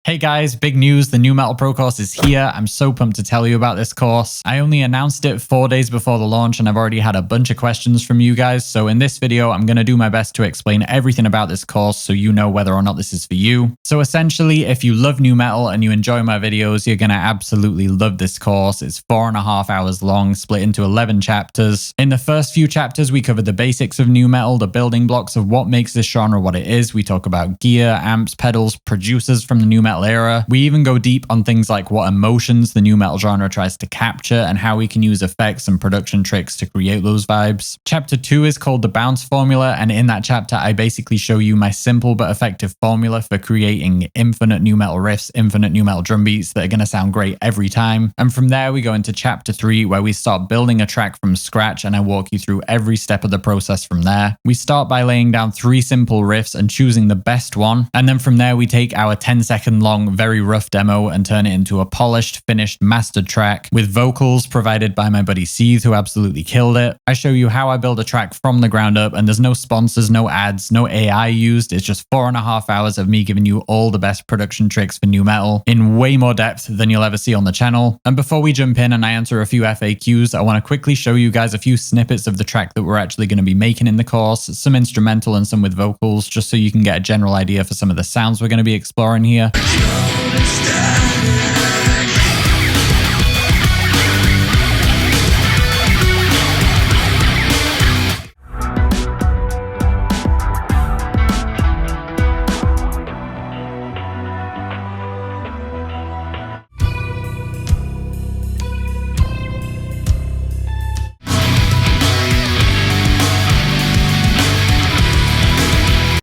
Hey guys, big news, the New Metal Pro course is here. I'm so pumped to tell you about this course. I only announced it 4 days before the launch and I've already had a bunch of questions from you guys. So in this video, I'm going to do my best to explain everything about this course so you know whether or not this is for you. So essentially, if you love new metal and you enjoy my videos, you're going to absolutely love this course. It's 4.5 hours long, split into 11 chapters. In the first few chapters, we cover the basics of new metal, the building blocks of what makes this genre what it is. We talk about gear, amps, pedals, producers from the new metal era. We even go deep on things like what emotions the new metal genre tries to capture and how we can use effects and production tricks to create those vibes. Chapter 2 is called the bounce formula, and in that chapter I basically show you my simple but effective formula for creating infinite new metal riffs, infinite new metal drum beats that are going to sound great every time. And from there we go into chapter 3 where we start building a track from scratch and I walk you through every step of the process from there. We start by laying down 3 simple riffs and choosing the best one, and then from there we take our 10-second long very rough demo and turn it into a polished, finished, mastered track with vocals provided by my buddy Seeth, who absolutely killed it. I show you how I build a track from the ground up, and there's no sponsors, no ads, no AI used. It's just 4.5 hours of me giving you all the best production tricks for new metal in way more depth than you'll ever see on the channel. And before we jump in and I answer a few FAQs, I want to quickly show you guys a few snippets of the track that we're actually going to be making in the course, some instrumental and some with vocals, just so you can get a general idea for some of the sounds we're going to be exploring here.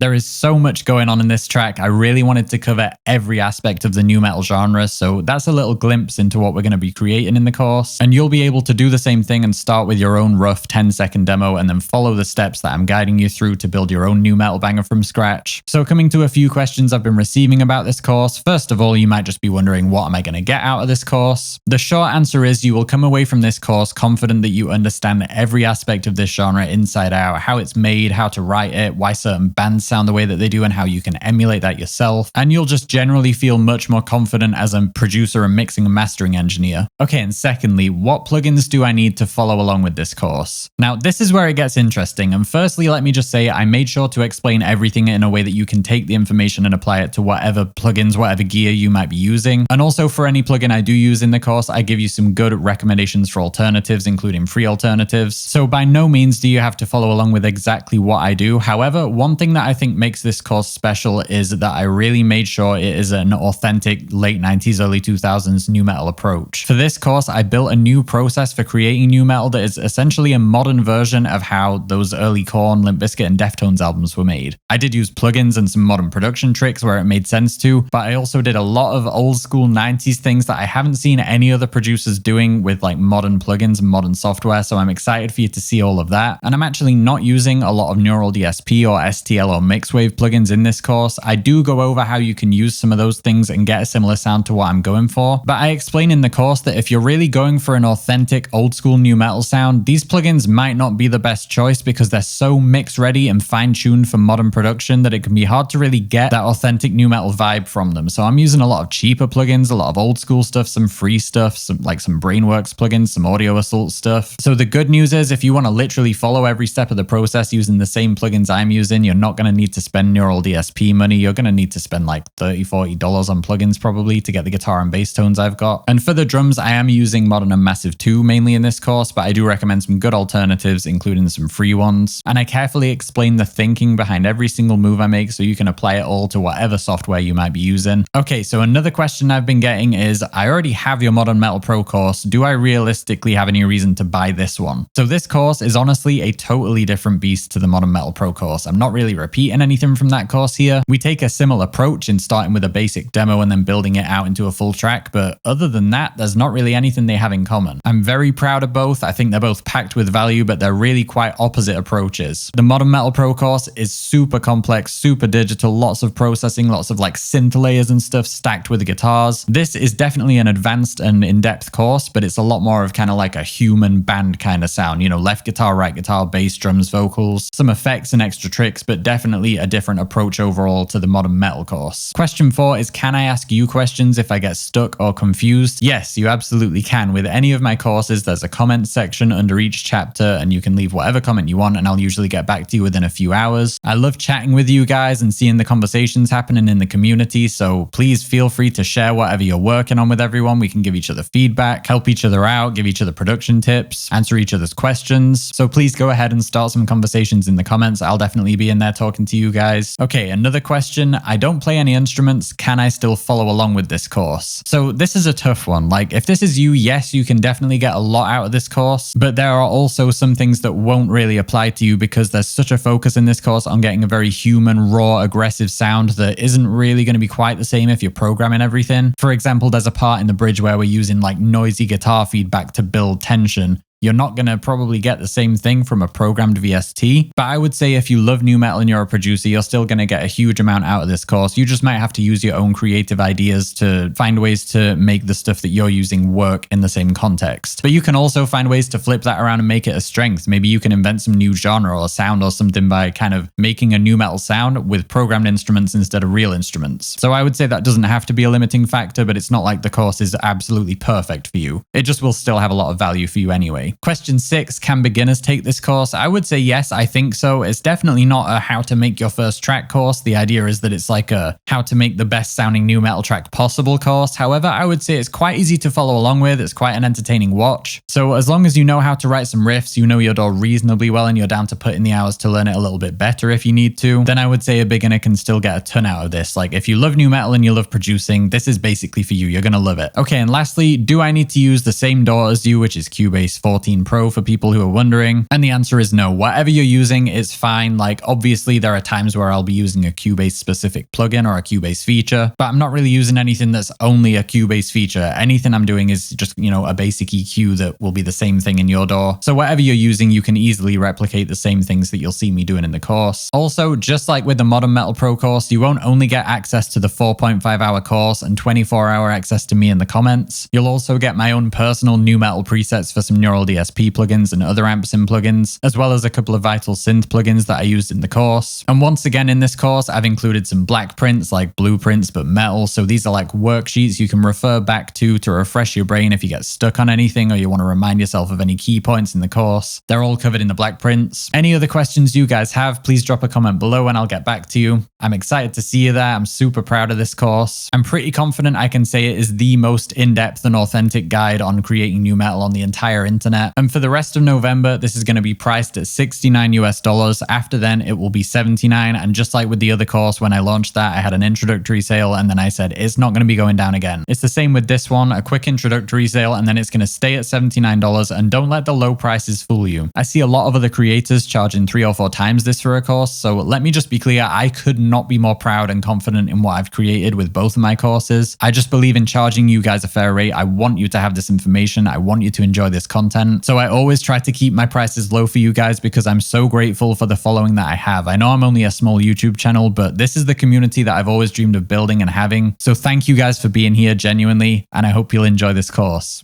There is so much going on in this track. I really wanted to cover every aspect of the new metal genre, so that's a little glimpse into what we're going to be creating in the course. And you'll be able to do the same thing and start with your own rough 10-second demo and then follow the steps that I'm guiding you through to build your own new metal banger from scratch. So coming to a few questions I've been receiving about this course. First of all, you might just be wondering, what am I going to get out of this course? The short answer is you will come away from this course confident that you understand every aspect of this genre inside out, how it's made, how to write it, why certain bands sound the way that they do and how you can emulate that yourself, and you'll just generally feel much more confident as a producer and mixing and mastering engineer. Okay, and secondly, what plugins do I need to follow along with this course? Now, this is where it gets interesting, and firstly, let me just say I made sure to explain everything in a way that you can take the information and apply it to whatever plugins, whatever gear you might be using. And also for any plugin I do use in the course, I give you some good recommendations for alternatives, including free alternatives. So by no means do you have to follow along with exactly what I do. However, one thing that I think makes this course special is that I really made sure it is an authentic late 90s, early 2000s new metal approach. For this course, I built a new process for creating new metal that is essentially a modern version of how those early Korn, Limp Bizkit, and Deftones albums were made. I did use plugins and some modern production tricks where it made sense to, but I also did a lot of old school 90s things that I haven't seen any other producers doing with like modern plugins and modern software, so I'm excited for you to see all of that. And I'm actually not using a lot of Neural DSP or STL or Mixwave plugins in this course. I do go over how you can use some of those things and get a similar sound to what I'm going for, but I explain in the course that if you're really going for an authentic old school new metal sound, these plugins might not be the best choice because they're so mix ready and fine-tuned for modern production that it can be hard to really get that authentic new metal vibe from them. So I'm using a lot of cheaper plugins, a lot of old school stuff, some free stuff, some Brainworks plugins, some Audio Assault stuff. So the good news is if you want to literally follow every step of the process using the same plugins I'm using, you're not going to need to spend Neural DSP money. You're going to need to spend like $30-$40 on plugins probably to get the guitar and bass tones I've got. And for the drums, I am using Modern and Massive 2 mainly in this course, but I do recommend some good alternatives, including some free ones. And I carefully explain the thinking behind every single move I make so you can apply it all to whatever software you might be using. Okay, so another question I've been getting is, I already have your Modern Metal Pro course. Do I realistically have any reason to buy this one? So this course is honestly a totally different beast to the Modern Metal Pro course. I'm not really repeating anything from that course here. We take a similar approach in starting with a basic demo and then building it out into a full track, but other than that, there's not really anything they have in common. I'm very proud of both. I think they're both packed with value, but they're really quite opposite approaches. The Modern Metal Pro course is super complex, super digital, lots of processing, lots of like synth layers and stuff stacked with the guitars. This is definitely an advanced and in-depth course, but it's a lot more of kind of like a human band kind of sound, you know, left guitar, right guitar, bass, drums, vocals, some effects and extra tricks, but definitely a different approach overall to the modern metal course. Question 4 is, can I ask you questions if I get stuck or confused? Yes, you absolutely can. With any of my courses, there's a comment section under each chapter and you can leave whatever comment you want and I'll usually get back to you within a few hours. I love chatting with you guys and seeing the conversations happening in the community, so please feel free to share whatever you're working on with everyone. We can give each other feedback, help each other out, give each other production tips, answer each other's questions. So please go ahead and start some conversations in the comments. I'll definitely be in there talking to you guys. Okay, another question. I don't play any instruments. Can I still follow along with this course? So this is a tough one. Like, if this is you, yes, you can definitely get a lot out of this course, but there are also some things that won't really apply to you because there's such a focus in this course on getting a very human, raw, aggressive sound that isn't really going to be quite the same if you're programming everything. For example, there's a part in the bridge where we're using like noisy guitar feedback to build tension. You're not going to probably get the same thing from a programmed VST, but I would say if you love nu metal and you're a producer, you're still going to get a huge amount out of this course. You just might have to use your own creative ideas to find ways to make the stuff that you're using work in the same context. But you can also find ways to flip that around and make it a strength. Maybe you can invent some new genre or sound or something by kind of making a nu metal sound with programmed instruments instead of real instruments. So I would say that doesn't have to be a limiting factor, but it's not like the course is absolutely perfect for you. It just will still have a lot of value for you anyway. Question 6, can beginners take this course? I would say yes, I think so. It's definitely not a how to make your first track course. The idea is that it's like a how to make the best sounding nu metal track possible course. However, I would say it's quite easy to follow along with. It's quite an entertaining watch. So as long as you know how to write some riffs, you know your DAW reasonably well, and you're down to put in the hours to learn it a little bit better if you need to, then I would say a beginner can still get a ton out of this. Like, if you love nu metal and you love producing, this is basically for you. You're going to love it. Okay, and lastly, do I need to use the same DAW as you, which is Cubase 14 Pro for people who are wondering? And the answer is no. Whatever you're using is fine. Like, obviously there are times where I'll be using a Cubase specific plugin or a Cubase feature, but I'm not really using anything that's only a Cubase feature. Anything I'm doing is just, you know, a basic EQ that will be the same thing in your DAW. So whatever you're using, you can easily replicate the same things that you'll see me doing in the course. Also, just like with the Modern Metal Pro course, you won't only get access to the 4.5-hour course and 24-hour access to me in the comments. You'll also get my own personal nu metal presets for some Neural DSP plugins and other amp sim plugins, as well as a couple of Vital Synth plugins that I used in the course. And once again in this course, I've included some black prints, like blueprints but metal. So these are like worksheets you can refer back to refresh your brain if you get stuck on anything or you want to remind yourself of any key points in the course. They're all covered in the black prints. Any other questions you guys have, please drop a comment below and I'll get back to you. I'm excited to see you there. I'm super proud of this course. I'm pretty confident I can say it is the most in-depth and authentic guide on creating nu metal on the entire internet. And for the rest of November, this is going to be priced at $69 US. After then, it will be $79. And just like with the other course, when I launched that, I had an introductory sale and then I said, it's not going to be going down again. It's the same with this one, a quick introductory sale, and then it's going to stay at $79. And don't let the low prices fool you. I see a lot of other creators charging 3 or 4 times this for a course. So let me just be clear, I could not be more proud and confident in what I've created with both of my courses. I just believe in charging you guys a fair rate. I want you to have this information. I want you to enjoy this content. So I always try to keep my prices low for you guys because I'm so grateful for the following that I have. I know I'm only a small YouTube channel, but this is the community that I've always dreamed of building and having. So thank you guys for being here genuinely, and I hope you'll enjoy this course.